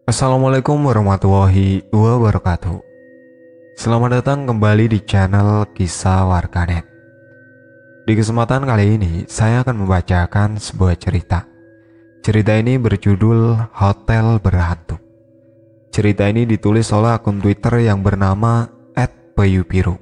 Assalamualaikum warahmatullahi wabarakatuh. Selamat datang kembali di channel Kisah Warganet. Di kesempatan kali ini, saya akan membacakan sebuah cerita. Cerita ini berjudul Hotel Berhantu. Cerita ini ditulis oleh akun Twitter yang bernama @bayubiru.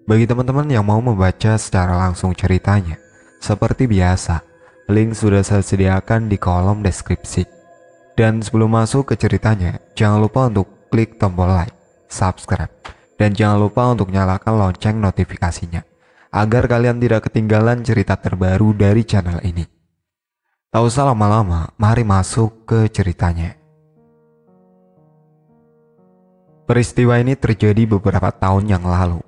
Bagi teman-teman yang mau membaca secara langsung ceritanya, seperti biasa, link sudah saya sediakan di kolom deskripsi. Dan sebelum masuk ke ceritanya, jangan lupa untuk klik tombol like, subscribe, dan jangan lupa untuk nyalakan lonceng notifikasinya, agar kalian tidak ketinggalan cerita terbaru dari channel ini. Tak usah lama-lama, mari masuk ke ceritanya. Peristiwa ini terjadi beberapa tahun yang lalu.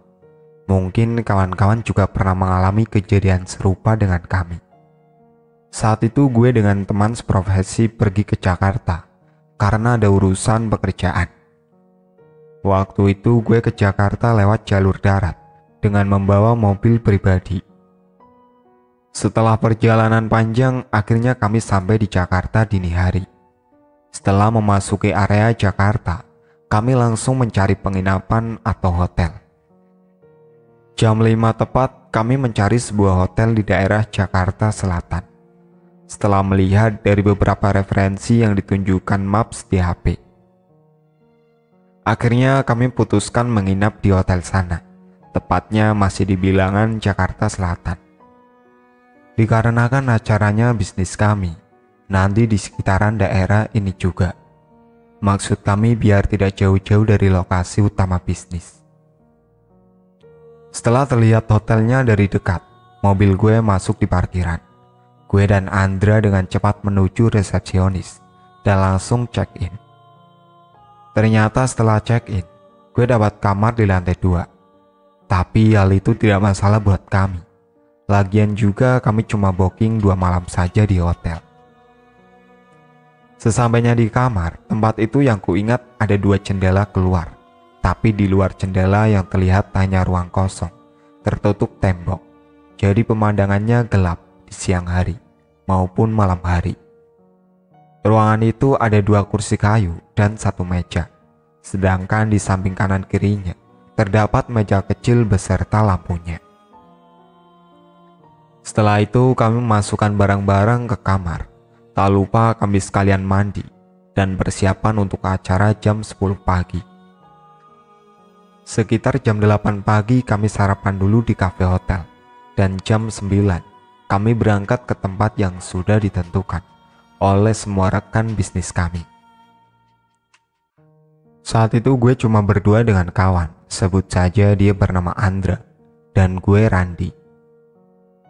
Mungkin kawan-kawan juga pernah mengalami kejadian serupa dengan kami. Saat itu gue dengan teman seprofesi pergi ke Jakarta karena ada urusan pekerjaan. Waktu itu gue ke Jakarta lewat jalur darat dengan membawa mobil pribadi. Setelah perjalanan panjang, akhirnya kami sampai di Jakarta dini hari. Setelah memasuki area Jakarta, kami langsung mencari penginapan atau hotel. Jam 5 tepat, kami mencari sebuah hotel di daerah Jakarta Selatan. Setelah melihat dari beberapa referensi yang ditunjukkan Maps di HP, akhirnya kami putuskan menginap di hotel sana, tepatnya masih di bilangan Jakarta Selatan. Dikarenakan acaranya bisnis kami nanti di sekitaran daerah ini juga. Maksud kami biar tidak jauh-jauh dari lokasi utama bisnis. Setelah terlihat hotelnya dari dekat, mobil gue masuk di parkiran. Gue dan Andra dengan cepat menuju resepsionis dan langsung check-in. Ternyata setelah check-in, gue dapat kamar di lantai 2. Tapi hal itu tidak masalah buat kami. Lagian juga kami cuma booking 2 malam saja di hotel. Sesampainya di kamar, tempat itu yang kuingat ada 2 jendela keluar. Tapi di luar jendela yang terlihat hanya ruang kosong, tertutup tembok. Jadi pemandangannya gelap di siang hari maupun malam hari. Ruangan itu ada 2 kursi kayu dan 1 meja. Sedangkan di samping kanan kirinya terdapat meja kecil beserta lampunya. Setelah itu kami memasukkan barang-barang ke kamar. Tak lupa kami sekalian mandi dan persiapan untuk acara jam 10 pagi. Sekitar jam 8 pagi kami sarapan dulu di kafe hotel. Dan jam 9 kami berangkat ke tempat yang sudah ditentukan oleh semua rekan bisnis kami. Saat itu gue cuma berdua dengan kawan, sebut saja dia bernama Andra, dan gue Randi.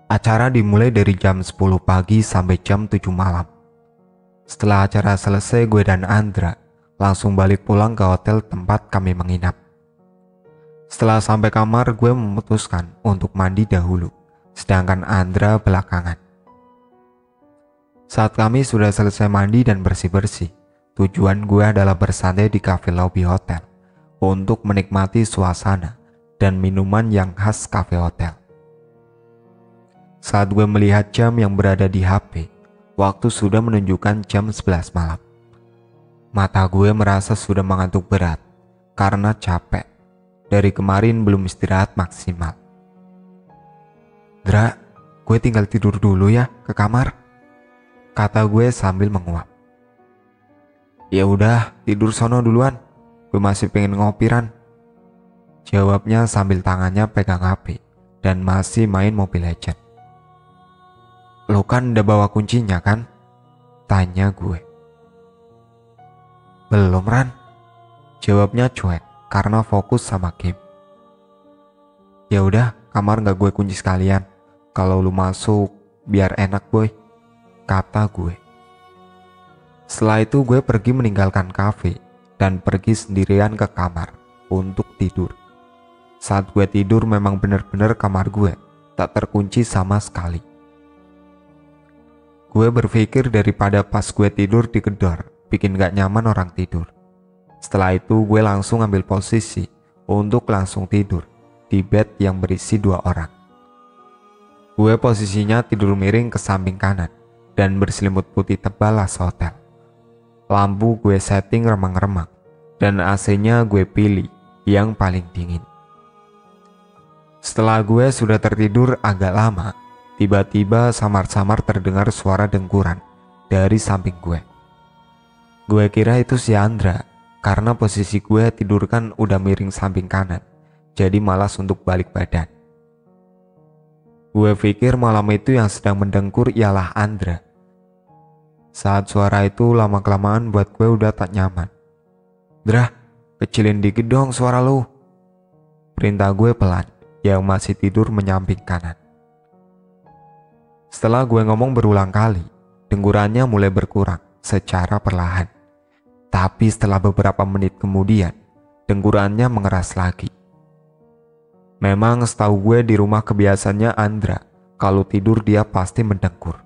Acara dimulai dari jam 10 pagi sampai jam 7 malam. Setelah acara selesai, gue dan Andra langsung balik pulang ke hotel tempat kami menginap. Setelah sampai kamar, gue memutuskan untuk mandi dahulu, sedangkan Andra belakangan. Saat kami sudah selesai mandi dan bersih-bersih, tujuan gue adalah bersantai di cafe lobby hotel untuk menikmati suasana dan minuman yang khas cafe hotel. Saat gue melihat jam yang berada di HP, waktu sudah menunjukkan jam 11 malam. Mata gue merasa sudah mengantuk berat karena capek. Dari kemarin belum istirahat maksimal. "Dra, gue tinggal tidur dulu ya ke kamar," kata gue sambil menguap. "Ya udah, tidur sono duluan. Gue masih pengen ngopiran," jawabnya sambil tangannya pegang HP dan masih main Mobile Legends. "Lo kan udah bawa kuncinya kan?" tanya gue. "Belum, Ran," jawabnya cuek karena fokus sama game. "Ya udah, kamar gak gue kunci sekalian. Kalau lu masuk, biar enak boy," kata gue. Setelah itu gue pergi meninggalkan kafe dan pergi sendirian ke kamar untuk tidur. Saat gue tidur memang benar-benar kamar gue tak terkunci sama sekali. Gue berpikir daripada pas gue tidur digedor, bikin gak nyaman orang tidur. Setelah itu gue langsung ambil posisi untuk langsung tidur di bed yang berisi 2 orang. Gue posisinya tidur miring ke samping kanan dan berselimut putih tebal as hotel. Lampu gue setting remang-remang, dan AC-nya gue pilih yang paling dingin. Setelah gue sudah tertidur agak lama, tiba-tiba samar-samar terdengar suara dengkuran dari samping gue. Gue kira itu si Andra, karena posisi gue tidur kan udah miring samping kanan, jadi malas untuk balik badan. Gue pikir malam itu yang sedang mendengkur ialah Andra. Saat suara itu lama-kelamaan buat gue udah tak nyaman. "Dra, kecilin dikit dong suara lu," perintah gue pelan yang masih tidur menyamping kanan. Setelah gue ngomong berulang kali, dengkurannya mulai berkurang secara perlahan. Tapi setelah beberapa menit kemudian, dengkurannya mengeras lagi. Memang setahu gue di rumah kebiasaannya Andra, kalau tidur dia pasti mendengkur.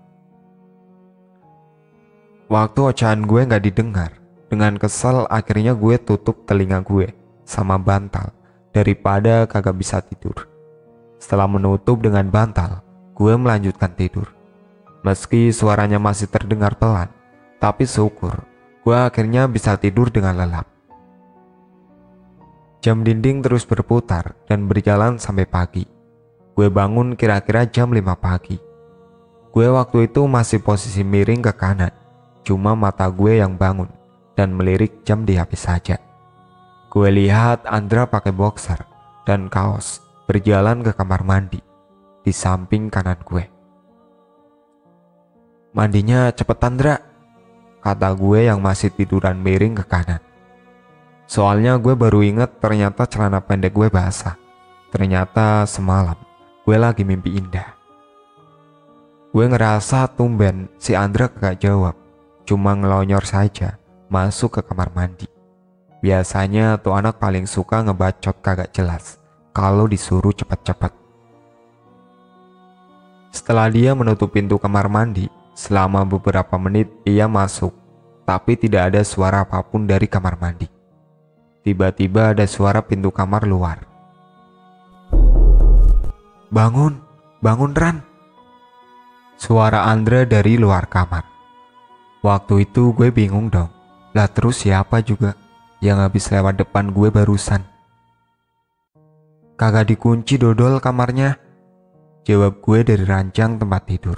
Waktu ocehan gue gak didengar, dengan kesal akhirnya gue tutup telinga gue sama bantal daripada kagak bisa tidur. Setelah menutup dengan bantal, gue melanjutkan tidur. Meski suaranya masih terdengar pelan, tapi syukur gue akhirnya bisa tidur dengan lelap. Jam dinding terus berputar dan berjalan sampai pagi. Gue bangun kira-kira jam 5 pagi. Gue waktu itu masih posisi miring ke kanan, cuma mata gue yang bangun dan melirik jam di HP saja. Gue lihat Andra pakai boxer dan kaos berjalan ke kamar mandi di samping kanan gue. "Mandinya cepetan, Andra," kata gue yang masih tiduran miring ke kanan. Soalnya gue baru inget ternyata celana pendek gue basah. Ternyata semalam gue lagi mimpi indah. Gue ngerasa tumben si Andra kagak jawab, cuma ngelonyor saja masuk ke kamar mandi. Biasanya tuh anak paling suka ngebacot kagak jelas kalau disuruh cepet-cepet. Setelah dia menutup pintu kamar mandi, selama beberapa menit ia masuk, tapi tidak ada suara apapun dari kamar mandi. Tiba-tiba ada suara pintu kamar luar. "Bangun, bangun Ran," suara Andra dari luar kamar. Waktu itu gue bingung dong, lah terus siapa juga yang habis lewat depan gue barusan. "Kagak dikunci dodol kamarnya," jawab gue dari ranjang tempat tidur.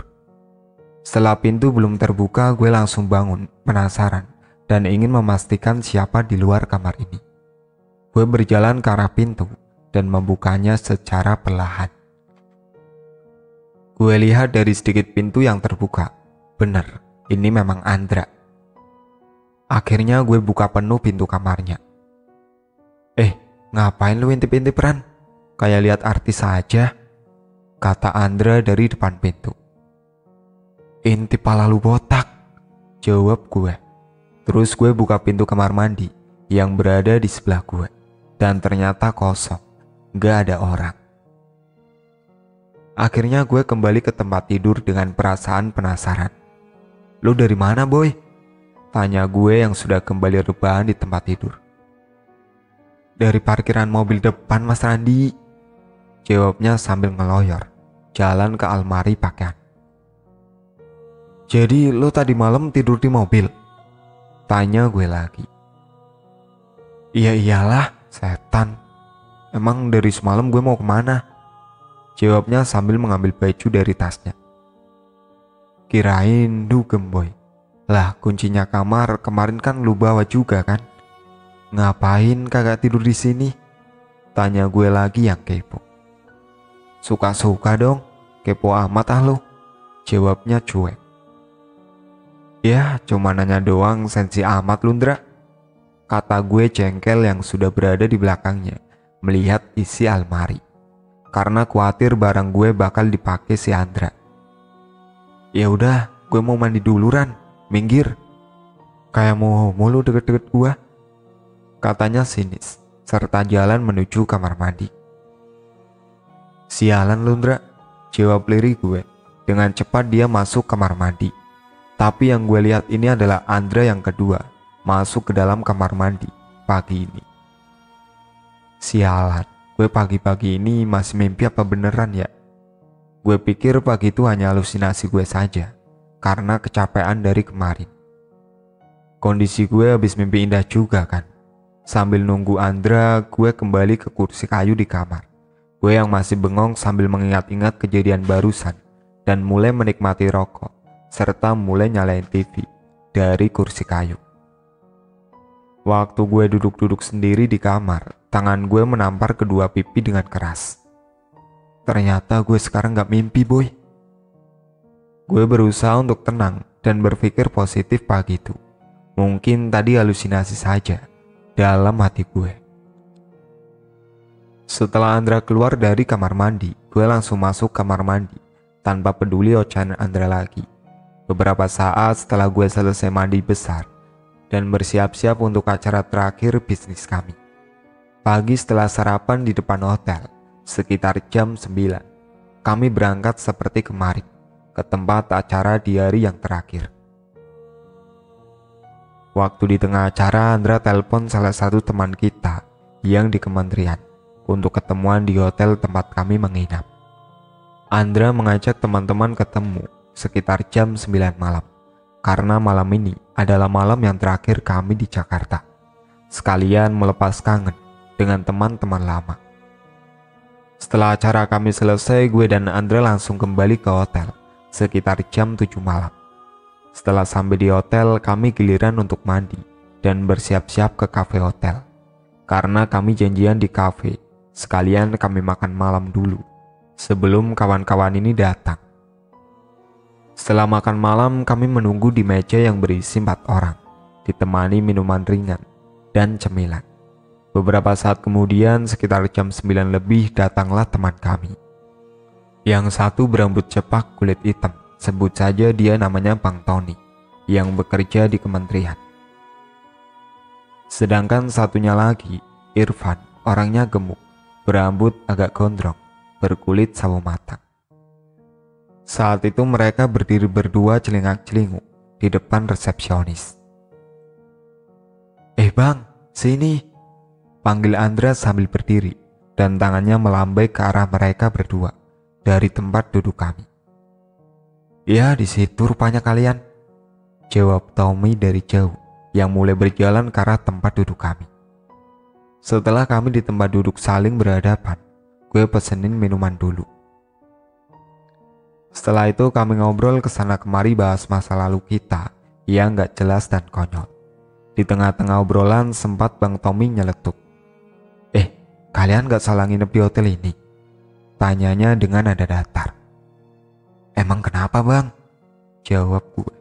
Setelah pintu belum terbuka, gue langsung bangun, penasaran, dan ingin memastikan siapa di luar kamar ini. Gue berjalan ke arah pintu dan membukanya secara perlahan. Gue lihat dari sedikit pintu yang terbuka. Bener, ini memang Andra. Akhirnya gue buka penuh pintu kamarnya. Ngapain lu intip-intip Ran? Kayak lihat artis saja," kata Andra dari depan pintu. "Intip pala lu botak," jawab gue. Terus gue buka pintu kamar mandi yang berada di sebelah gue. Dan ternyata kosong, gak ada orang. Akhirnya gue kembali ke tempat tidur dengan perasaan penasaran. "Lu dari mana boy?" tanya gue yang sudah kembali rebahan di tempat tidur. "Dari parkiran mobil depan Mas Randi," jawabnya sambil ngeloyor, jalan ke almari pakaian. "Jadi lu tadi malam tidur di mobil?" tanya gue lagi. "Iya iyalah, setan. Emang dari semalam gue mau kemana?" jawabnya sambil mengambil baju dari tasnya. "Kirain dugem boy. Lah kuncinya kamar kemarin kan lu bawa juga kan? Ngapain kagak tidur di sini?" tanya gue lagi yang kepo. "Suka-suka dong, kepo amat ah lu," jawabnya cuek. "Ya cuma nanya doang, sensi amat lu Ndra," kata gue jengkel yang sudah berada di belakangnya melihat isi almari, karena khawatir barang gue bakal dipakai si Andra. "Ya udah, gue mau mandi dulu Ran, minggir. Kayak mau mulu deket-deket gue," katanya sinis, serta jalan menuju kamar mandi. "Sialan lu Ndra," jawab lirik gue. Dengan cepat dia masuk kamar mandi. Tapi yang gue lihat ini adalah Andra yang kedua masuk ke dalam kamar mandi pagi ini. Sialan, gue pagi-pagi ini masih mimpi apa beneran ya? Gue pikir pagi itu hanya halusinasi gue saja karena kecapean dari kemarin. Kondisi gue habis mimpi indah juga kan. Sambil nunggu Andra, gue kembali ke kursi kayu di kamar. Gue yang masih bengong sambil mengingat-ingat kejadian barusan dan mulai menikmati rokok, serta mulai nyalain TV dari kursi kayu. Waktu gue duduk-duduk sendiri di kamar, tangan gue menampar kedua pipi dengan keras. Ternyata gue sekarang gak mimpi, boy. Gue berusaha untuk tenang dan berpikir positif pagi itu. Mungkin tadi halusinasi saja dalam hati gue. Setelah Andra keluar dari kamar mandi, gue langsung masuk kamar mandi tanpa peduli ocehan Andra lagi. Beberapa saat setelah gue selesai mandi besar dan bersiap-siap untuk acara terakhir bisnis kami. Pagi setelah sarapan di depan hotel, sekitar jam 9, kami berangkat seperti kemarin ke tempat acara di hari yang terakhir. Waktu di tengah acara, Andra telepon salah satu teman kita yang di kementerian untuk ketemuan di hotel tempat kami menginap. Andra mengajak teman-teman ketemu sekitar jam 9 malam, karena malam ini adalah malam yang terakhir kami di Jakarta. Sekalian melepas kangen dengan teman-teman lama. Setelah acara kami selesai, gue dan Andra langsung kembali ke hotel sekitar jam 7 malam. Setelah sampai di hotel, kami giliran untuk mandi dan bersiap-siap ke kafe hotel. Karena kami janjian di kafe, sekalian kami makan malam dulu sebelum kawan-kawan ini datang. Setelah makan malam, kami menunggu di meja yang berisi 4 orang, ditemani minuman ringan dan cemilan. Beberapa saat kemudian, sekitar jam 9 lebih, datanglah teman kami. Yang satu berambut cepak kulit hitam, sebut saja dia namanya Bang Tony, yang bekerja di kementerian. Sedangkan satunya lagi, Irfan, orangnya gemuk, berambut agak gondrong, berkulit sawo matang. Saat itu mereka berdiri berdua celingak-celinguk di depan resepsionis. Bang, sini, panggil Andra sambil berdiri dan tangannya melambai ke arah mereka berdua dari tempat duduk kami. Ya, di situ rupanya kalian, jawab Tommy dari jauh yang mulai berjalan ke arah tempat duduk kami. Setelah kami di tempat duduk saling berhadapan, gue pesenin minuman dulu. Setelah itu kami ngobrol kesana kemari bahas masa lalu kita yang gak jelas dan konyol. Di tengah-tengah obrolan sempat Bang Tommy nyeletuk. Kalian gak salah nginep di hotel ini? Tanyanya dengan nada datar. Emang kenapa bang? Jawab gue.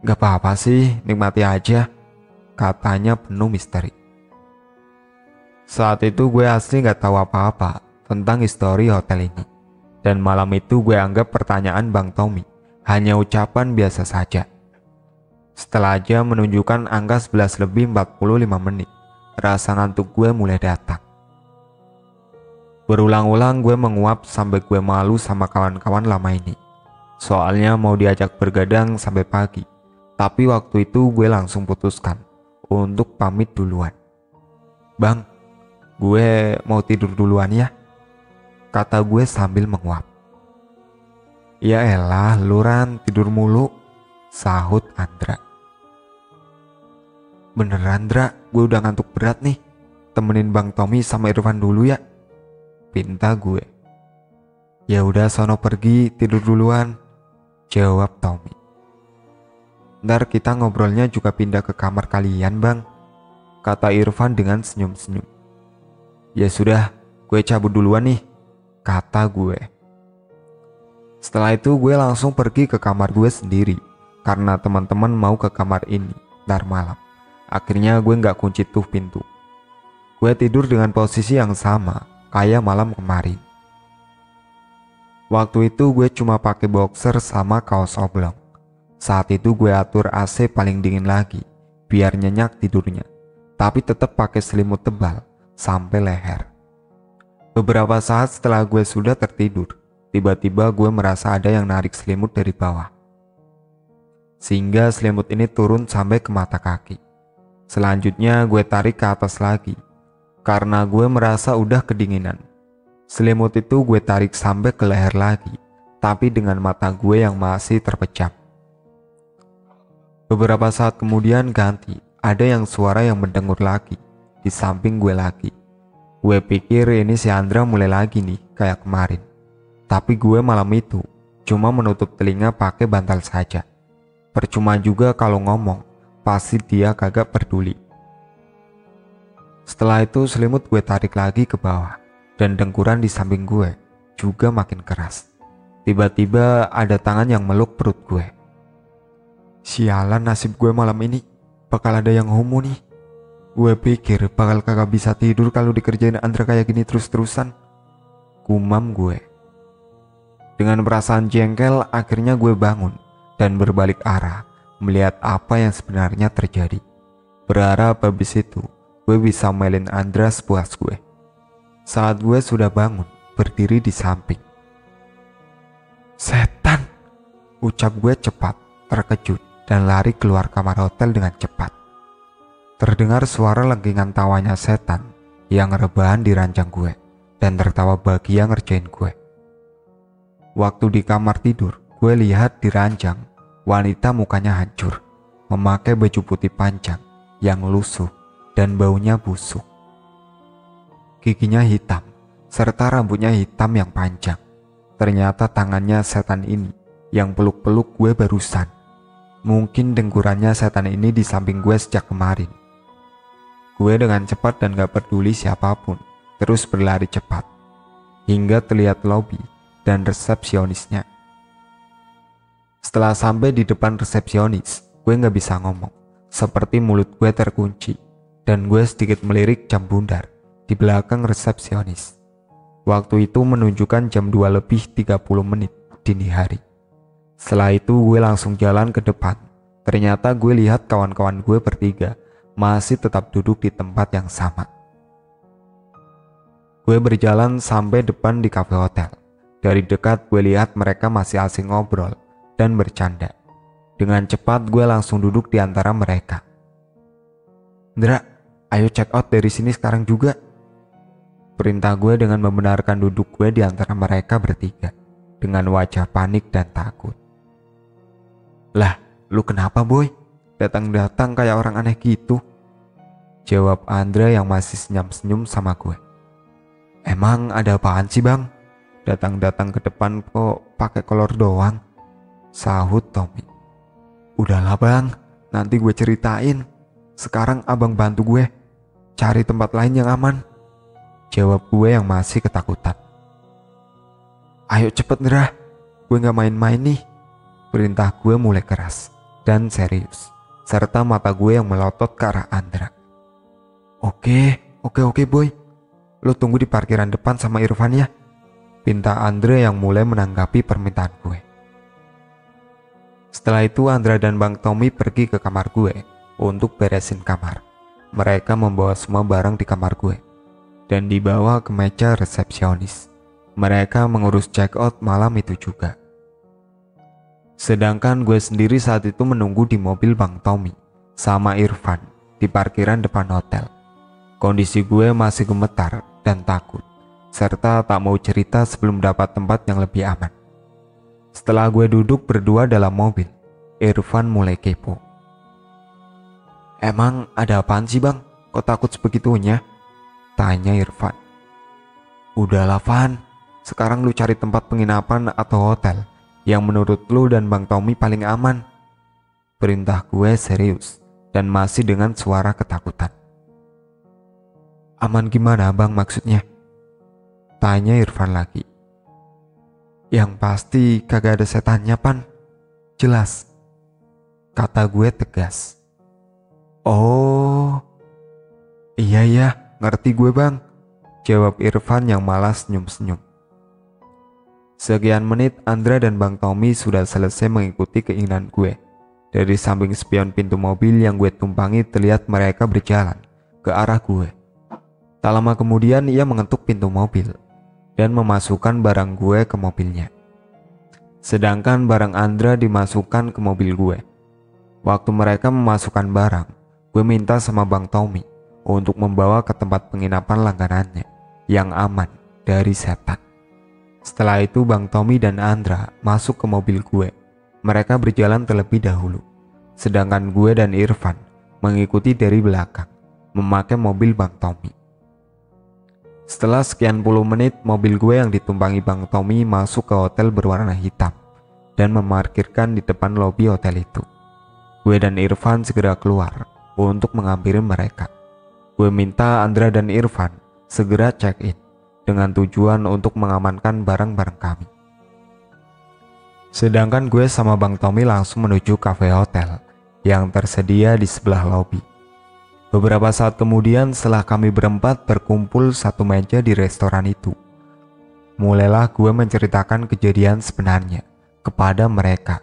Gak apa-apa sih, nikmati aja, katanya penuh misteri. Saat itu gue asli gak tahu apa-apa tentang histori hotel ini. Dan malam itu gue anggap pertanyaan Bang Tommy hanya ucapan biasa saja. Setelah jam menunjukkan angka 11 lebih 45 menit, rasa ngantuk gue mulai datang. Berulang-ulang gue menguap sampai gue malu sama kawan-kawan lama ini. Soalnya mau diajak bergadang sampai pagi. Tapi waktu itu gue langsung putuskan untuk pamit duluan. Bang, gue mau tidur duluan ya, kata gue sambil menguap. Ya elah, luran tidur mulu, sahut Andra. Beneran Andra, gue udah ngantuk berat nih. Temenin Bang Tommy sama Irfan dulu ya, pinta gue. Ya udah sono pergi tidur duluan, jawab Tommy. Ntar kita ngobrolnya juga pindah ke kamar kalian bang, kata Irfan dengan senyum-senyum. Ya sudah, gue cabut duluan nih, kata gue. Setelah itu gue langsung pergi ke kamar gue sendiri karena teman-teman mau ke kamar ini ntar malam. Akhirnya gue gak kunci tuh pintu. Gue tidur dengan posisi yang sama kayak malam kemarin. Waktu itu gue cuma pakai boxer sama kaos oblong. Saat itu gue atur AC paling dingin lagi biar nyenyak tidurnya, tapi tetap pakai selimut tebal sampai leher. Beberapa saat setelah gue sudah tertidur, tiba-tiba gue merasa ada yang narik selimut dari bawah. Sehingga selimut ini turun sampai ke mata kaki. Selanjutnya gue tarik ke atas lagi, karena gue merasa udah kedinginan. Selimut itu gue tarik sampai ke leher lagi, tapi dengan mata gue yang masih terpejam. Beberapa saat kemudian ganti, ada yang suara yang mendengur lagi di samping gue lagi. Gue pikir ini si Andra mulai lagi nih kayak kemarin. Tapi gue malam itu cuma menutup telinga pakai bantal saja. Percuma juga kalau ngomong, pasti dia kagak peduli. Setelah itu selimut gue tarik lagi ke bawah dan dengkuran di samping gue juga makin keras. Tiba-tiba ada tangan yang meluk perut gue. Sialan nasib gue malam ini, bakal ada yang homo nih. Gue pikir bakal kagak bisa tidur kalau dikerjain Andra kayak gini terus-terusan. Gumam gue. Dengan perasaan jengkel akhirnya gue bangun dan berbalik arah melihat apa yang sebenarnya terjadi. Berharap habis itu gue bisa melin Andra sepuas gue. Saat gue sudah bangun berdiri di samping. Setan, ucap gue cepat, terkejut dan lari keluar kamar hotel dengan cepat. Terdengar suara lengkingan tawanya setan yang rebahan di ranjang gue dan tertawa bahagia ngerjain gue. Waktu di kamar tidur, gue lihat di ranjang wanita mukanya hancur, memakai baju putih panjang yang lusuh dan baunya busuk. Giginya hitam, serta rambutnya hitam yang panjang. Ternyata tangannya setan ini yang peluk-peluk gue barusan. Mungkin dengkurannya setan ini di samping gue sejak kemarin. Gue dengan cepat dan gak peduli siapapun terus berlari cepat hingga terlihat lobi dan resepsionisnya. Setelah sampai di depan resepsionis, gue gak bisa ngomong, seperti mulut gue terkunci, dan gue sedikit melirik jam bundar di belakang resepsionis. Waktu itu menunjukkan jam 2 lebih 30 menit dini hari. Setelah itu gue langsung jalan ke depan. Ternyata gue lihat kawan-kawan gue bertiga masih tetap duduk di tempat yang sama. Gue berjalan sampai depan di kafe hotel. Dari dekat gue lihat mereka masih asing ngobrol dan bercanda. Dengan cepat gue langsung duduk di antara mereka. Ndra, ayo check out dari sini sekarang juga. Perintah gue dengan membenarkan duduk gue di antara mereka bertiga dengan wajah panik dan takut. Lah, lu kenapa boy? Datang-datang kayak orang aneh gitu, jawab Andra yang masih senyum-senyum sama gue. Emang ada apaan sih bang? Datang-datang ke depan kok pakai kolor doang, sahut Tommy. Udahlah bang, nanti gue ceritain. Sekarang abang bantu gue cari tempat lain yang aman, jawab gue yang masih ketakutan. Ayo cepet Ndra, gue gak main-main nih. Perintah gue mulai keras dan serius, serta mata gue yang melotot ke arah Andra. Oke boy, lo tunggu di parkiran depan sama Irfan ya, pinta Andra yang mulai menanggapi permintaan gue. Setelah itu Andra dan Bang Tommy pergi ke kamar gue untuk beresin kamar. Mereka membawa semua barang di kamar gue dan dibawa ke meja resepsionis. Mereka mengurus check out malam itu juga. Sedangkan gue sendiri saat itu menunggu di mobil Bang Tommy sama Irfan di parkiran depan hotel. Kondisi gue masih gemetar dan takut, serta tak mau cerita sebelum dapat tempat yang lebih aman. Setelah gue duduk berdua dalam mobil, Irfan mulai kepo. Emang ada apaan sih bang? Kok takut sebegitunya? Tanya Irfan. Udahlah Van, sekarang lu cari tempat penginapan atau hotel yang menurut lu dan Bang Tommy paling aman. Perintah gue serius dan masih dengan suara ketakutan. Aman gimana bang maksudnya? Tanya Irfan lagi. Yang pasti kagak ada setannya Pan, jelas, kata gue tegas. Oh, iya ngerti gue bang, jawab Irfan yang malas senyum-senyum. Sekian menit Andra dan Bang Tommy sudah selesai mengikuti keinginan gue. Dari samping spion pintu mobil yang gue tumpangi terlihat mereka berjalan ke arah gue. Tak lama kemudian ia mengetuk pintu mobil dan memasukkan barang gue ke mobilnya. Sedangkan barang Andra dimasukkan ke mobil gue. Waktu mereka memasukkan barang, gue minta sama Bang Tommy untuk membawa ke tempat penginapan langganannya yang aman dari setan. Setelah itu Bang Tommy dan Andra masuk ke mobil gue. Mereka berjalan terlebih dahulu. sedangkan gue dan Irfan mengikuti dari belakang memakai mobil Bang Tommy. Setelah sekian puluh menit, mobil gue yang ditumpangi Bang Tommy masuk ke hotel berwarna hitam dan memarkirkan di depan lobi hotel itu. Gue dan Irfan segera keluar untuk menghampiri mereka. Gue minta Andra dan Irfan segera check-in dengan tujuan untuk mengamankan barang-barang kami. Sedangkan gue sama Bang Tommy langsung menuju kafe hotel yang tersedia di sebelah lobi. Beberapa saat kemudian setelah kami berempat berkumpul satu meja di restoran itu, mulailah gue menceritakan kejadian sebenarnya kepada mereka.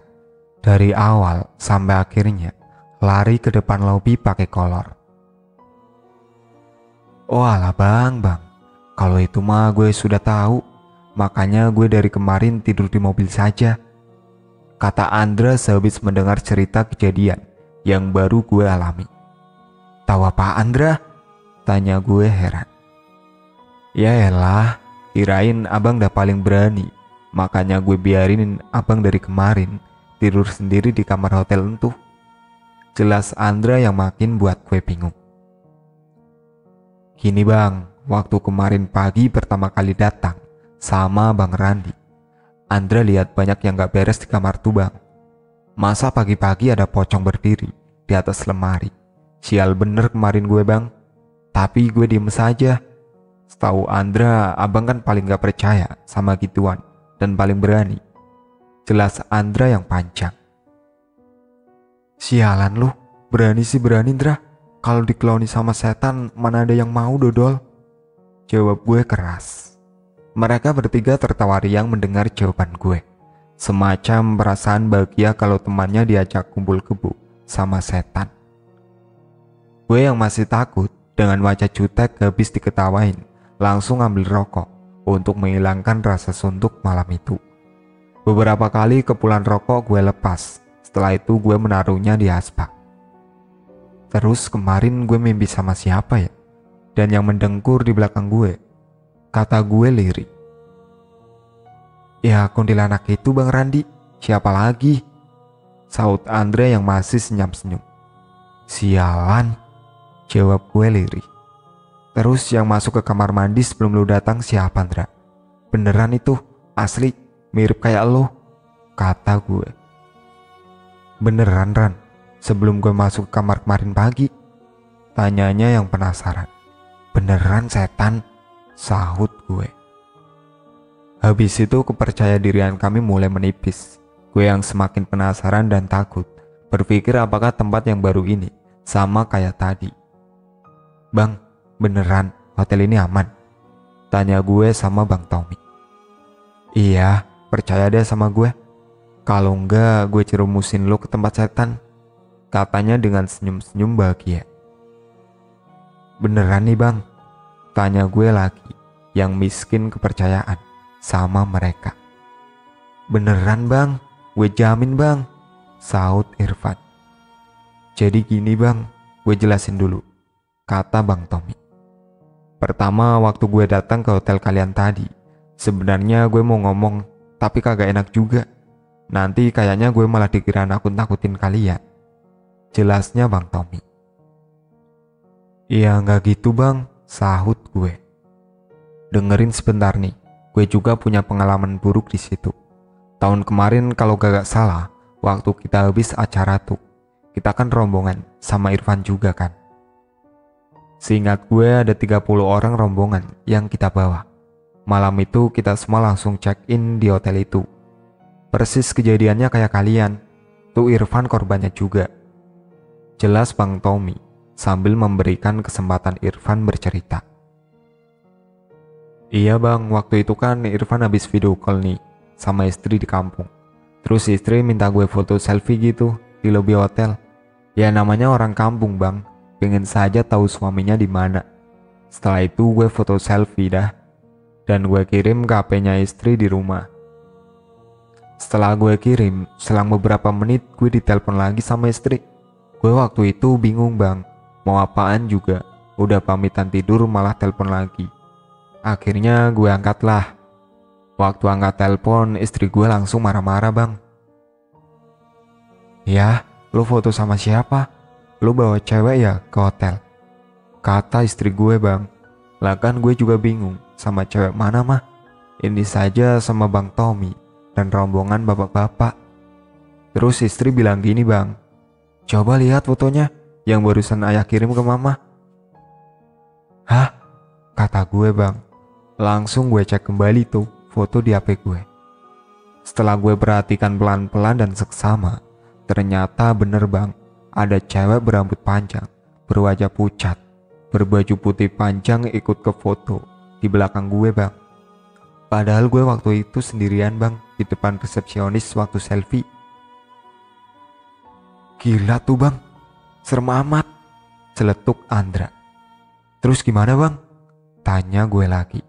Dari awal sampai akhirnya lari ke depan lobi pakai kolor. Oh alah bang, kalau itu mah gue sudah tahu, makanya gue dari kemarin tidur di mobil saja, kata Andra sehabis mendengar cerita kejadian yang baru gue alami. Tahu apa Andra? Tanya gue heran. Ya elah, kirain abang udah paling berani, makanya gue biarin abang dari kemarin tidur sendiri di kamar hotel entuh. Jelas Andra yang makin buat gue bingung. Gini bang, waktu kemarin pagi pertama kali datang sama Bang Randi, Andra lihat banyak yang gak beres di kamar tuh bang. Masa pagi-pagi ada pocong berdiri di atas lemari. Sial bener kemarin gue bang. Tapi gue diem saja. Setahu Andra, abang kan paling gak percaya sama gituan dan paling berani. Jelas Andra yang panjang. Sialan lu, berani sih berani Andra. Kalau dikeloni sama setan mana ada yang mau dodol? Jawab gue keras. Mereka bertiga tertawa riang mendengar jawaban gue. Semacam perasaan bahagia kalau temannya diajak kumpul kebo sama setan. Gue yang masih takut dengan wajah jutek habis diketawain, langsung ambil rokok untuk menghilangkan rasa suntuk malam itu. Beberapa kali kepulan rokok gue lepas, setelah itu gue menaruhnya di asbak. Terus kemarin gue mimpi sama siapa ya? Dan yang mendengkur di belakang gue, kata gue lirik. Ya kuntilanak itu Bang Randi, siapa lagi? Saut Andre yang masih senyum-senyum. Sialan, jawab gue lirih. Terus yang masuk ke kamar mandi sebelum lu datang siapa Andra? Beneran itu, asli, mirip kayak lo, kata gue. Beneran Ran, sebelum gue masuk ke kamar kemarin pagi? Tanyanya yang penasaran. Beneran setan, sahut gue. Habis itu kepercayaan dirian kami mulai menipis. Gue yang semakin penasaran dan takut, berpikir apakah tempat yang baru ini sama kayak tadi. Bang, beneran hotel ini aman? Tanya gue sama Bang Tommy. Iya, percaya deh sama gue. Kalau enggak gue cerumusin lo ke tempat setan, katanya dengan senyum-senyum bahagia. Beneran nih bang? Tanya gue lagi, yang miskin kepercayaan sama mereka. Beneran bang, gue jamin bang, saut Irfan. Jadi gini bang, gue jelasin dulu, kata Bang Tommy. Pertama waktu gue datang ke hotel kalian tadi, sebenarnya gue mau ngomong, tapi kagak enak juga. Nanti kayaknya gue malah dikira nakut-nakutin kalian. Jelasnya Bang Tommy. Iya nggak gitu bang, sahut gue. Dengerin sebentar nih, gue juga punya pengalaman buruk di situ. Tahun kemarin kalau gak salah, waktu kita habis acara tuh, kita kan rombongan sama Irfan juga kan. Seingat gue ada 30 orang rombongan yang kita bawa. Malam itu kita semua langsung check-in di hotel itu. Persis kejadiannya kayak kalian. Tuh Irfan korbannya juga. Jelas Bang Tommy sambil memberikan kesempatan Irfan bercerita. Iya bang, waktu itu kan Irfan habis video call nih sama istri di kampung. Terus istri minta gue foto selfie gitu di lobi hotel. Ya namanya orang kampung bang, pengen saja tahu suaminya di mana. Setelah itu gue foto selfie dah, dan gue kirim ke HP-nya istri di rumah. Setelah gue kirim, selang beberapa menit gue ditelepon lagi sama istri. Gue waktu itu bingung bang, mau apaan juga. Udah pamitan tidur malah telepon lagi. Akhirnya gue angkat lah. Waktu angkat telepon, istri gue langsung marah-marah bang. Ya, lu foto sama siapa? Lu bawa cewek ya ke hotel? Kata istri gue bang. Lah kan gue juga bingung sama cewek mana mah. Ini saja sama Bang Tommy dan rombongan bapak-bapak. Terus istri bilang gini bang, coba lihat fotonya yang barusan ayah kirim ke mama. Hah? Kata gue bang. Langsung gue cek kembali tuh foto di HP gue. Setelah gue perhatikan pelan-pelan dan seksama, ternyata bener bang, ada cewek berambut panjang, berwajah pucat, berbaju putih panjang ikut ke foto di belakang gue bang. Padahal gue waktu itu sendirian bang, di depan resepsionis waktu selfie. Gila tuh bang, serem amat, celetuk Andra. Terus gimana bang? Tanya gue lagi.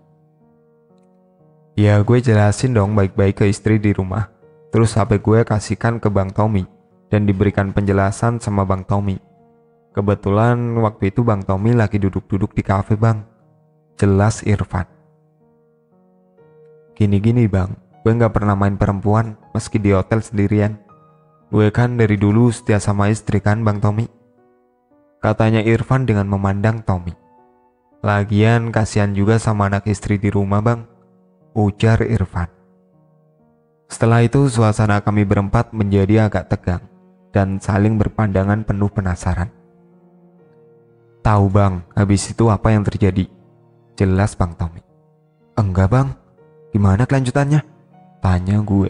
Ya gue jelasin dong baik-baik ke istri di rumah. Terus HP gue kasihkan ke Bang Tommy dan diberikan penjelasan sama Bang Tommy. Kebetulan waktu itu Bang Tommy lagi duduk-duduk di kafe bang. Jelas Irfan. Gini-gini bang, gue gak pernah main perempuan meski di hotel sendirian. Gue kan dari dulu setia sama istri kan Bang Tommy. Katanya Irfan dengan memandang Tommy. Lagian kasihan juga sama anak istri di rumah bang, ujar Irfan. Setelah itu suasana kami berempat menjadi agak tegang dan saling berpandangan penuh penasaran. Tahu bang, habis itu apa yang terjadi? Jelas Bang Tommy. Enggak bang, gimana kelanjutannya? Tanya gue.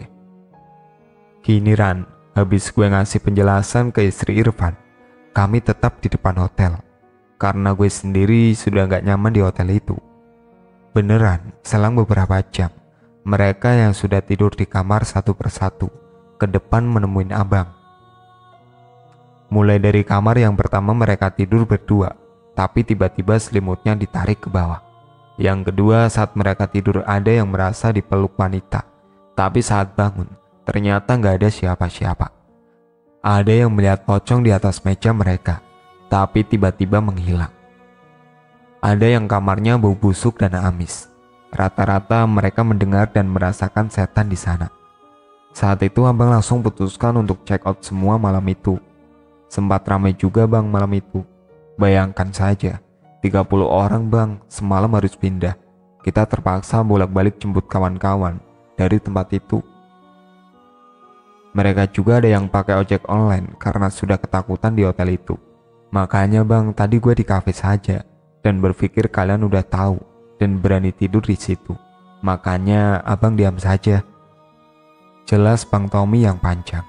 Gini Ran, habis gue ngasih penjelasan ke istri Irfan, kami tetap di depan hotel. Karena gue sendiri sudah gak nyaman di hotel itu. Beneran, selang beberapa jam, mereka yang sudah tidur di kamar satu persatu ke depan menemuin abang. Mulai dari kamar yang pertama mereka tidur berdua, tapi tiba-tiba selimutnya ditarik ke bawah. Yang kedua saat mereka tidur ada yang merasa dipeluk wanita, tapi saat bangun ternyata gak ada siapa-siapa. Ada yang melihat pocong di atas meja mereka, tapi tiba-tiba menghilang. Ada yang kamarnya bau busuk dan amis. Rata-rata mereka mendengar dan merasakan setan di sana. Saat itu abang langsung putuskan untuk check out semua malam itu. Sempat ramai juga bang malam itu. Bayangkan saja, 30 orang bang semalam harus pindah. Kita terpaksa bolak-balik jemput kawan-kawan dari tempat itu. Mereka juga ada yang pakai ojek online karena sudah ketakutan di hotel itu. Makanya bang, tadi gue di kafe saja dan berpikir kalian udah tahu dan berani tidur di situ. Makanya abang diam saja. Jelas Bang Tommy yang panjang.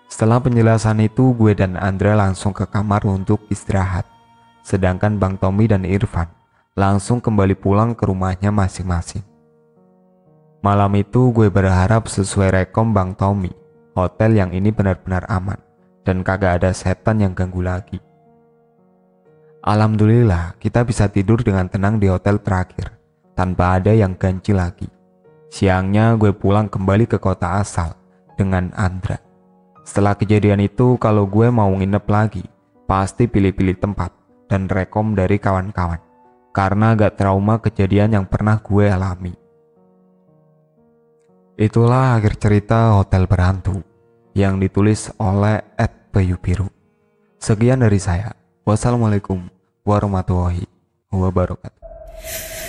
Setelah penjelasan itu, gue dan Andra langsung ke kamar untuk istirahat. Sedangkan Bang Tommy dan Irfan langsung kembali pulang ke rumahnya masing-masing. Malam itu gue berharap sesuai rekom Bang Tommy, hotel yang ini benar-benar aman dan kagak ada setan yang ganggu lagi. Alhamdulillah kita bisa tidur dengan tenang di hotel terakhir, tanpa ada yang ganjil lagi. Siangnya gue pulang kembali ke kota asal dengan Andra. Setelah kejadian itu kalau gue mau nginep lagi, pasti pilih-pilih tempat dan rekom dari kawan-kawan, karena agak trauma kejadian yang pernah gue alami. Itulah akhir cerita Hotel Berhantu yang ditulis oleh @bayubiru. Sekian dari saya. Wassalamualaikum warahmatullahi wabarakatuh.